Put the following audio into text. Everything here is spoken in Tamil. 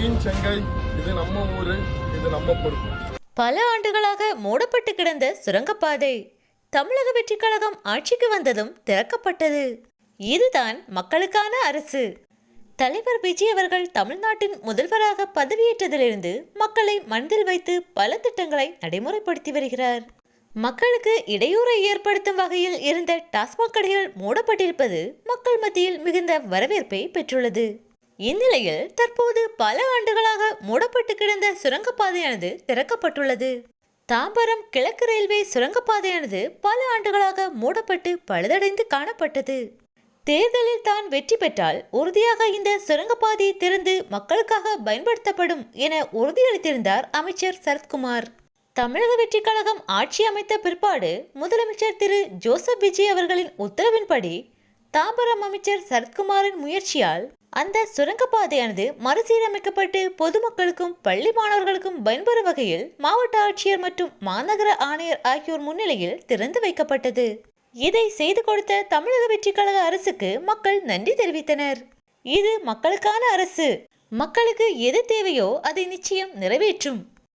கிளீன் செங்கை, இது நம்ம ஊரு, இது நம்ம பொறுப்பு. பல ஆண்டுகளாக மூடப்பட்டு கிடந்த சுரங்கப்பாதை தமிழக வெற்றிக் கழகம் ஆட்சிக்கு வந்ததும் திறக்கப்பட்டது. இதுதான் மக்களுக்கான அரசு. தலைவர் விஜய் அவர்கள் தமிழ்நாட்டின் முதல்வராக பதவியேற்றதிலிருந்து மக்களை மனதில் வைத்து பல திட்டங்களை நடைமுறைப்படுத்தி வருகிறார். மக்களுக்கு இடையூறை ஏற்படுத்தும் வகையில் இருந்த டாஸ்மாக் கடைகள் மூடப்பட்டிருப்பது மக்கள் மத்தியில் மிகுந்த வரவேற்பை பெற்றுள்ளது. இந்நிலையில் தற்போது பல ஆண்டுகளாக மூடப்பட்டு கிடந்த சுரங்கப்பாதையானது திறக்கப்பட்டுள்ளது. தாம்பரம் கிழக்கு ரயில்வே சுரங்கப்பாதையானது பல ஆண்டுகளாக மூடப்பட்டு பழுதடைந்து காணப்பட்டது. தேர்தலில் தான் வெற்றி பெற்றால் உறுதியாக இந்த சுரங்கப்பாதை திறந்து மக்களுக்காக பயன்படுத்தப்படும் என உறுதியளித்திருந்தார் அமைச்சர் சரத்குமார். தமிழக வெற்றிக் கழகம் ஆட்சி அமைத்த பிற்பாடு முதலமைச்சர் திரு ஜோசப் விஜய் அவர்களின் உத்தரவின்படி தாம்பரம் அமைச்சர் சரத்குமாரின் முயற்சியால் அந்த சுரங்கப்பாதையானது மறுசீரமைக்கப்பட்டு பொதுமக்களுக்கும் பள்ளி மாணவர்களுக்கும் பயன்பெறும் வகையில் மாவட்ட ஆட்சியர் மற்றும் மாநகர ஆணையர் ஆகியோர் முன்னிலையில் திறந்து வைக்கப்பட்டது. இதை செய்து கொடுத்த தமிழக வெற்றிக் கழக அரசுக்கு மக்கள் நன்றி தெரிவித்தனர். இது மக்களுக்கான அரசு. மக்களுக்கு எது தேவையோ அதை நிச்சயம் நிறைவேற்றும்.